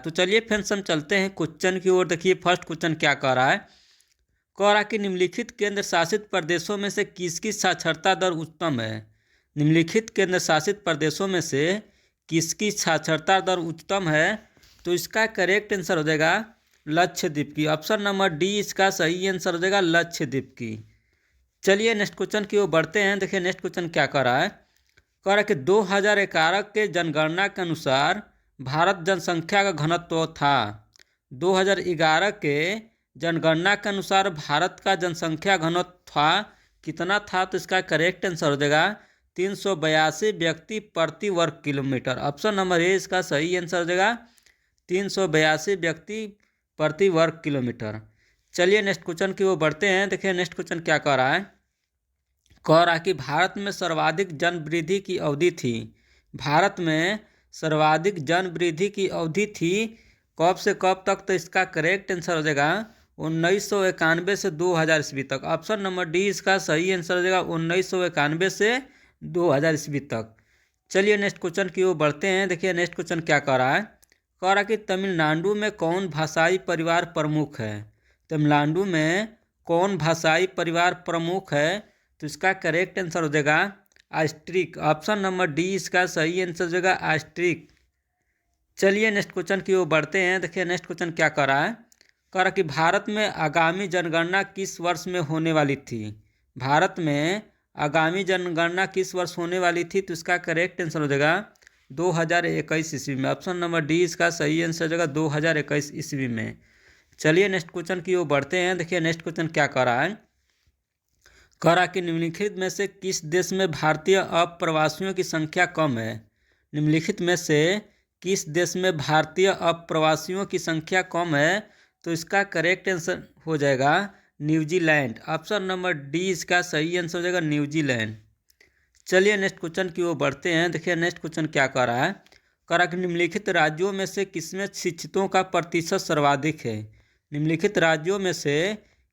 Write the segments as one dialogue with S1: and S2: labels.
S1: तो चलिए फ्रेंड्स हम चलते हैं क्वेश्चन की ओर। देखिए फर्स्ट क्वेश्चन क्या कह रहा है। कह रहा कि निम्नलिखित केंद्र शासित प्रदेशों में से किसकी साक्षरता दर उच्चतम है। निम्नलिखित केंद्र शासित प्रदेशों में से किसकी साक्षरता दर उच्चतम है। तो इसका करेक्ट आंसर हो जाएगा लक्षद्वीप की। ऑप्शन नंबर डी इसका सही आंसर हो जाएगा लक्षद्वीप की। चलिए नेक्स्ट क्वेश्चन की ओर बढ़ते हैं। देखिए नेक्स्ट क्वेश्चन क्या कह रहा है। कह रहा है कि 2011 के जनगणना के अनुसार भारत जनसंख्या का घनत्व था। 2011 के जनगणना के अनुसार भारत का जनसंख्या घनत्व था कितना था। तो इसका करेक्ट आंसर हो जाएगा 382 व्यक्ति प्रति वर्ग किलोमीटर। ऑप्शन नंबर ए इसका सही आंसर हो जाएगा 382 व्यक्ति प्रति वर्ग किलोमीटर। चलिए नेक्स्ट क्वेश्चन की ओर बढ़ते हैं। देखिए नेक्स्ट क्वेश्चन क्या कह रहा है। कह रहा कि भारत में सर्वाधिक जन वृद्धि की अवधि थी। भारत में सर्वाधिक जन वृद्धि की अवधि थी कब से कब तक। तो इसका करेक्ट आंसर हो जाएगा 1991 से 2000 ईस्वी तक। ऑप्शन नंबर डी इसका सही आंसर हो जाएगा 1991 से 2000 ईस्वी तक। चलिए नेक्स्ट क्वेश्चन की ओर बढ़ते हैं। देखिए नेक्स्ट क्वेश्चन क्या कह रहा है। कह रहा कि तमिलनाडु में कौन भाषाई परिवार प्रमुख है। तमिलनाडु में कौन भाषाई परिवार प्रमुख है। तो इसका करेक्ट आंसर हो जाएगा आस्ट्रिक। ऑप्शन नंबर डी इसका सही आंसर हो जाएगा आस्ट्रिक। चलिए नेक्स्ट क्वेश्चन की ओर बढ़ते हैं। देखिए नेक्स्ट क्वेश्चन क्या कर रहा है। कह रहा कि भारत में आगामी जनगणना किस वर्ष में होने वाली थी। भारत में आगामी जनगणना किस वर्ष होने वाली थी। तो इसका करेक्ट आंसर हो जाएगा 2021 ईस्वी में। ऑप्शन नंबर डी इसका सही आंसर हो जाएगा 2021 ईस्वी में। चलिए नेक्स्ट क्वेश्चन की ओर बढ़ते हैं। देखिए नेक्स्ट क्वेश्चन क्या कर रहा है। कह रहा कि निम्नलिखित में से किस देश में भारतीय अप्रवासियों की संख्या कम है। निम्नलिखित में से किस देश में भारतीय अप्रवासियों की संख्या कम है। तो इसका करेक्ट आंसर हो जाएगा न्यूजीलैंड। ऑप्शन नंबर डी इसका सही आंसर हो जाएगा न्यूजीलैंड। चलिए नेक्स्ट क्वेश्चन की ओर बढ़ते हैं। देखिए नेक्स्ट क्वेश्चन क्या कह रहा है। कह रहा कि निम्नलिखित राज्यों में से किसमें शिक्षितों का प्रतिशत सर्वाधिक है। निम्नलिखित राज्यों में से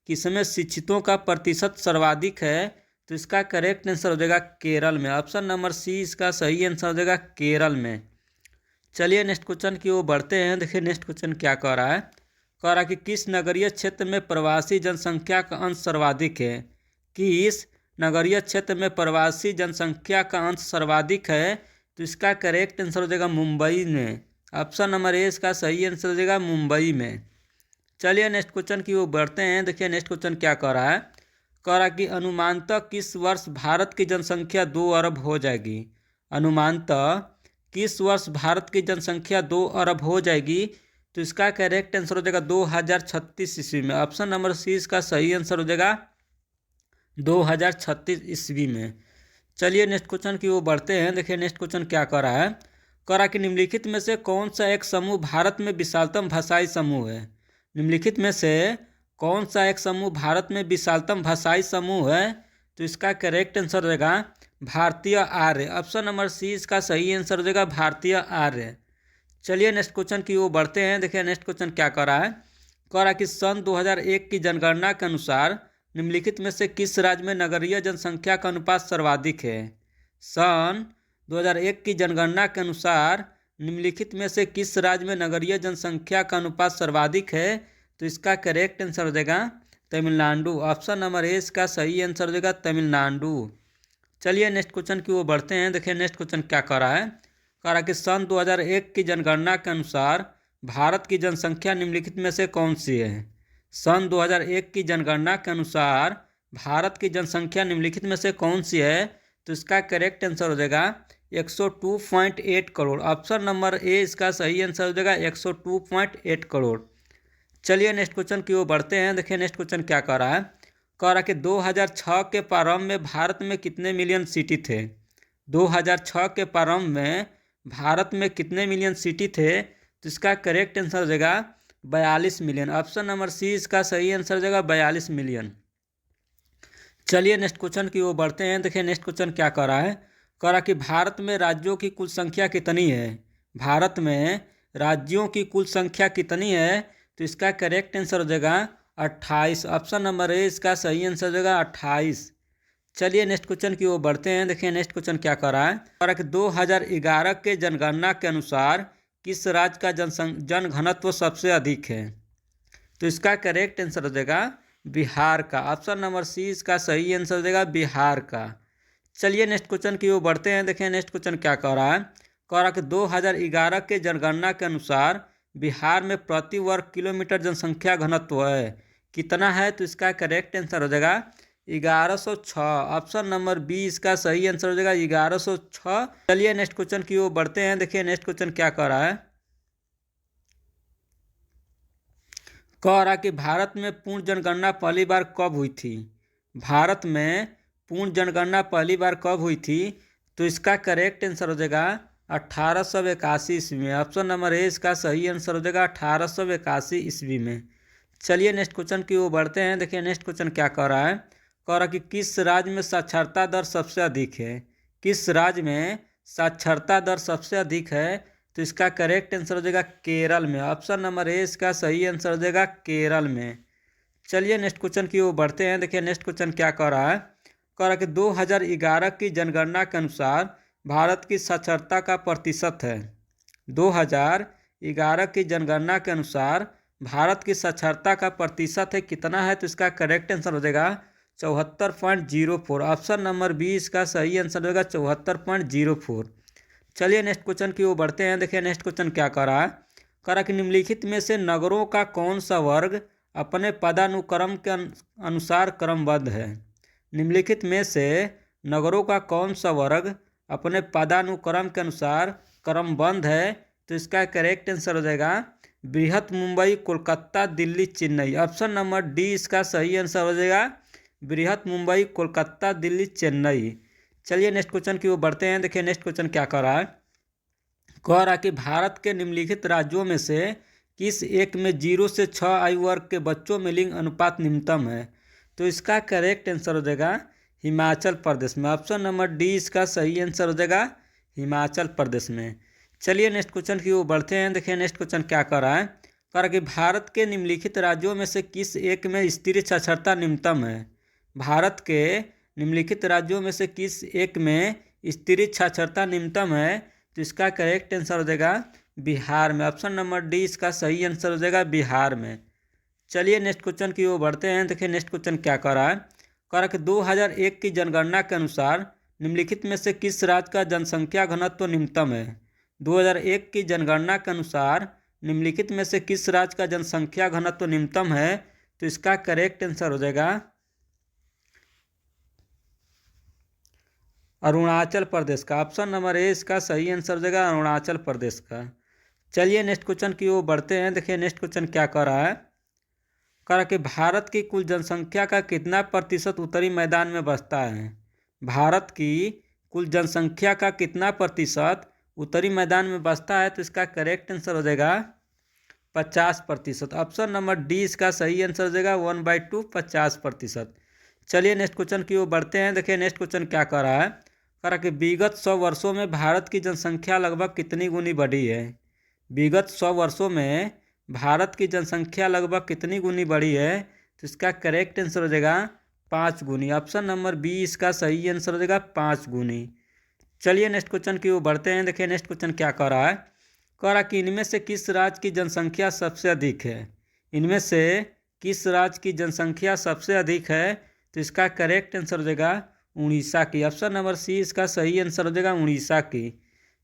S1: किसमें शिक्षितों का प्रतिशत सर्वाधिक है। तो इसका करेक्ट आंसर हो जाएगा केरल में। ऑप्शन नंबर सी इसका सही आंसर हो जाएगा केरल में। चलिए नेक्स्ट क्वेश्चन की ओर बढ़ते हैं। देखिए नेक्स्ट क्वेश्चन क्या कह रहा है। कह रहा कि किस नगरीय क्षेत्र में प्रवासी जनसंख्या का अंश सर्वाधिक है। किस नगरीय क्षेत्र में प्रवासी जनसंख्या का अंश सर्वाधिक है। तो इसका करेक्ट आंसर हो जाएगा मुंबई में। ऑप्शन नंबर ए इसका सही आंसर हो जाएगा मुंबई में। चलिए नेक्स्ट क्वेश्चन की ओर बढ़ते हैं। देखिए नेक्स्ट क्वेश्चन क्या कह रहा है। कह रहा कि अनुमानतः किस वर्ष भारत की जनसंख्या 2 अरब हो जाएगी। अनुमानतः किस वर्ष भारत की जनसंख्या 2 अरब हो जाएगी। तो इसका करेक्ट आंसर हो जाएगा 2036 ईस्वी में। ऑप्शन नंबर सी इसका सही आंसर हो जाएगा 2036 ईस्वी में। चलिए नेक्स्ट क्वेश्चन की ओर बढ़ते हैं। देखिए नेक्स्ट क्वेश्चन क्या कह रहा है। कह रहा कि निम्नलिखित में से कौन सा एक समूह भारत में विशालतम भाषाई समूह है। निम्नलिखित में से कौन सा एक समूह भारत में विशालतम भाषाई समूह है। तो इसका करेक्ट आंसर हो जाएगा भारतीय आर्य। ऑप्शन नंबर सी इसका सही आंसर हो जाएगा भारतीय आर्य। चलिए नेक्स्ट क्वेश्चन की ओर बढ़ते हैं। देखिए नेक्स्ट क्वेश्चन क्या कह रहा है। कह रहा कि सन 2001 की जनगणना के अनुसार निम्नलिखित में से किस राज्य में नगरीय जनसंख्या का अनुपात सर्वाधिक है। सन 2001 की जनगणना के अनुसार निम्नलिखित में से किस राज्य में नगरीय जनसंख्या का अनुपात सर्वाधिक है। तो इसका करेक्ट आंसर हो जाएगा तमिलनाडु। ऑप्शन नंबर ए इसका सही आंसर हो जाएगा तमिलनाडु। चलिए नेक्स्ट क्वेश्चन की ओर बढ़ते हैं। देखिए नेक्स्ट क्वेश्चन क्या कह रहा है। कह रहा कि सन 2001 की जनगणना के अनुसार भारत की जनसंख्या निम्नलिखित में से कौन सी है। सन 2001 की जनगणना के अनुसार भारत की जनसंख्या निम्नलिखित में से कौन सी है। तो इसका करेक्ट आंसर हो जाएगा 102.8 करोड़। ऑप्शन नंबर ए इसका सही आंसर हो जाएगा 102.8 करोड़। चलिए नेक्स्ट क्वेश्चन की ओर बढ़ते हैं। देखिए नेक्स्ट क्वेश्चन क्या कह रहा है। कह रहा कि 2006 के प्रारंभ में भारत में कितने मिलियन सिटी थे। 2006 के प्रारंभ में भारत में कितने मिलियन सिटी थे। तो इसका करेक्ट आंसर हो जाएगा 42 मिलियन। ऑप्शन नंबर सी इसका सही आंसर हो जाएगा 42 मिलियन। चलिए नेक्स्ट क्वेश्चन की ओर बढ़ते हैं। देखिए नेक्स्ट क्वेश्चन क्या कह रहा है। कह रहा कि भारत में राज्यों की कुल संख्या कितनी है। भारत में राज्यों की कुल संख्या कितनी है। तो इसका करेक्ट आंसर हो जाएगा 28। ऑप्शन नंबर ए इसका सही आंसर हो जाएगा 28। चलिए नेक्स्ट क्वेश्चन की ओर बढ़ते हैं। देखिए नेक्स्ट क्वेश्चन क्या कह रहा है। कह रहा कि 2011 के जनगणना के अनुसार किस राज्य का जन घनत्व सबसे अधिक है? तो इसका करेक्ट आंसर हो जाएगा बिहार का। ऑप्शन नंबर सी इसका सही आंसर हो जाएगा बिहार का। चलिए नेक्स्ट क्वेश्चन की ओर बढ़ते हैं। देखिए नेक्स्ट क्वेश्चन क्या कह रहा है। कह रहा है कि 2011 के जनगणना के अनुसार बिहार में प्रति वर्ग किलोमीटर जनसंख्या घनत्व है कितना है? तो इसका करेक्ट आंसर हो जाएगा 1106। ऑप्शन नंबर बी इसका सही आंसर हो जाएगा 1106। चलिए नेक्स्ट क्वेश्चन की ओर बढ़ते हैं। देखिए नेक्स्ट क्वेश्चन क्या कह रहा है। कह रहा कि भारत में पूर्ण जनगणना पहली बार कब हुई थी? भारत में पूर्ण जनगणना पहली बार कब हुई थी? तो इसका करेक्ट आंसर हो जाएगा 1881 ईस्वी में। ऑप्शन नंबर ए इसका सही आंसर हो जाएगा 1881 ईस्वी में। चलिए नेक्स्ट क्वेश्चन की ओर बढ़ते हैं। देखिए नेक्स्ट क्वेश्चन क्या कह रहा है। कह रहा कि किस राज्य में साक्षरता दर सबसे अधिक है? किस राज्य में साक्षरता दर सबसे अधिक है? तो इसका करेक्ट आंसर हो जाएगा केरल में। ऑप्शन नंबर ए इसका सही आंसर हो जाएगा केरल में। चलिए नेक्स्ट क्वेश्चन की ओर बढ़ते हैं। देखिए नेक्स्ट क्वेश्चन क्या कह रहा है। कह रहा कि 2011 की जनगणना के अनुसार भारत की साक्षरता का प्रतिशत है। 2011 की जनगणना के अनुसार भारत की साक्षरता का प्रतिशत है कितना है? तो इसका करेक्ट आंसर हो जाएगा 74.04। ऑप्शन नंबर बी इसका सही आंसर होगा 74.04। चलिए नेक्स्ट क्वेश्चन की ओर बढ़ते हैं। देखिए नेक्स्ट क्वेश्चन क्या कह रहा है। कह रहा कि निम्नलिखित में से नगरों का कौन सा वर्ग अपने पदानुक्रम के अनुसार क्रमबद्ध है? निम्नलिखित में से नगरों का कौन सा वर्ग अपने पदानुक्रम के अनुसार क्रमबद्ध है? तो इसका करेक्ट आंसर हो जाएगा बृहत Mumbai, Kolkata, Delhi, Chennai. Option number D इसका सही आंसर हो जाएगा बृहत मुंबई, कोलकाता, दिल्ली, चेन्नई। चलिए नेक्स्ट क्वेश्चन की ओर बढ़ते हैं। देखिए नेक्स्ट क्वेश्चन क्या कह रहा है। कह रहा कि भारत के निम्नलिखित राज्यों में से किस एक में 0 से 6 आयु वर्ग के बच्चों में लिंग अनुपात न्यूनतम है? तो इसका करेक्ट आंसर हो जाएगा हिमाचल प्रदेश में। ऑप्शन नंबर डी इसका सही आंसर हो जाएगा हिमाचल प्रदेश में। चलिए नेक्स्ट क्वेश्चन की ओर बढ़ते हैं। देखिए नेक्स्ट क्वेश्चन क्या कर रहा है। कह रहा कि भारत के निम्नलिखित राज्यों में से किस एक में स्त्री साक्षरता न्यूनतम है? भारत के निम्नलिखित राज्यों में से किस एक में स्त्री साक्षरता न्यूनतम है? तो इसका करेक्ट आंसर हो जाएगा बिहार में। ऑप्शन नंबर डी इसका सही आंसर हो जाएगा बिहार में। चलिए नेक्स्ट क्वेश्चन की ओर बढ़ते हैं। देखिए नेक्स्ट क्वेश्चन क्या कह रहा है। कह रहा कि 2001 की जनगणना के अनुसार निम्नलिखित में से किस राज्य का जनसंख्या घनत्व न्यूनतम है? 2001 की जनगणना के अनुसार निम्नलिखित में से किस राज्य का जनसंख्या घनत्व न्यूनतम है? तो इसका करेक्ट आंसर हो जाएगा अरुणाचल प्रदेश का। ऑप्शन नंबर ए इसका सही आंसर हो जाएगा अरुणाचल प्रदेश का। चलिए नेक्स्ट क्वेश्चन की ओर बढ़ते हैं। देखिए नेक्स्ट क्वेश्चन क्या कह रहा है। कह रहा कि भारत की कुल जनसंख्या का कितना प्रतिशत उत्तरी मैदान में बसता है? भारत की कुल जनसंख्या का कितना प्रतिशत उत्तरी मैदान में बसता है? तो इसका करेक्ट आंसर हो जाएगा 50%। ऑप्शन नंबर डी इसका सही आंसर हो जाएगा 1/2 50%। चलिए नेक्स्ट क्वेश्चन की ओर बढ़ते हैं। देखिए नेक्स्ट क्वेश्चन क्या कह रहा है। कह रहा कि विगत 100 वर्षों में भारत की जनसंख्या लगभग कितनी गुनी बढ़ी है? विगत 100 वर्षों में भारत की जनसंख्या लगभग कितनी गुनी बढ़ी है? तो इसका करेक्ट आंसर हो जाएगा 5 गुनी। ऑप्शन नंबर बी इसका सही आंसर हो जाएगा 5 गुनी। चलिए नेक्स्ट क्वेश्चन की ओर बढ़ते हैं। देखिए नेक्स्ट क्वेश्चन क्या कह रहा है। कह रहा कि इनमें से किस राज्य की जनसंख्या सबसे अधिक है? इनमें से किस राज्य की जनसंख्या सबसे अधिक है? तो इसका करेक्ट आंसर हो जाएगा उड़ीसा की। ऑप्शन नंबर सी इसका सही आंसर हो जाएगा उड़ीसा की।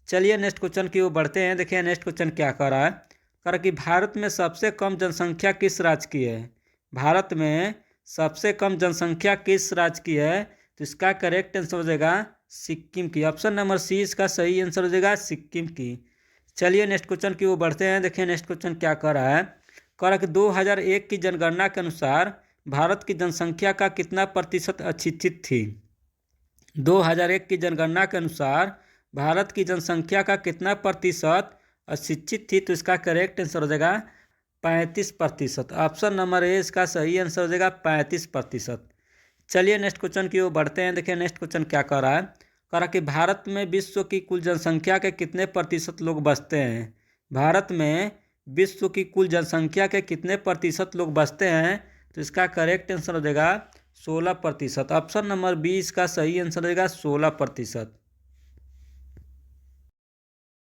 S1: चलिए नेक्स्ट क्वेश्चन की ओर बढ़ते हैं। देखिए नेक्स्ट क्वेश्चन क्या कह रहा है। कह रहा कि भारत में सबसे कम जनसंख्या किस राज्य की है? भारत में सबसे कम जनसंख्या किस राज्य की है? तो इसका करेक्ट आंसर हो जाएगा सिक्किम की। ऑप्शन नंबर सी इसका सही आंसर हो जाएगा सिक्किम की। चलिए नेक्स्ट क्वेश्चन की ओर बढ़ते हैं। देखिए नेक्स्ट क्वेश्चन क्या कह रहा है। कह रहा कि 2001 की जनगणना के अनुसार भारत की जनसंख्या का कितना प्रतिशत अशिक्षित थी? 2001 की जनगणना के अनुसार भारत की जनसंख्या का कितना प्रतिशत अशिक्षित थी? तो इसका करेक्ट आंसर हो जाएगा 35%। ऑप्शन नंबर ए इसका सही आंसर हो जाएगा 35%। चलिए नेक्स्ट क्वेश्चन की ओर बढ़ते हैं। देखिए नेक्स्ट क्वेश्चन क्या कह रहा है। कह रहा कि भारत में विश्व की कुल जनसंख्या के कितने प्रतिशत लोग बसते हैं? भारत में विश्व की कुल जनसंख्या के कितने प्रतिशत लोग बसते हैं? तो इसका करेक्ट आंसर हो जाएगा 16%। ऑप्शन नंबर बी इसका सही आंसर हो जाएगा 16%।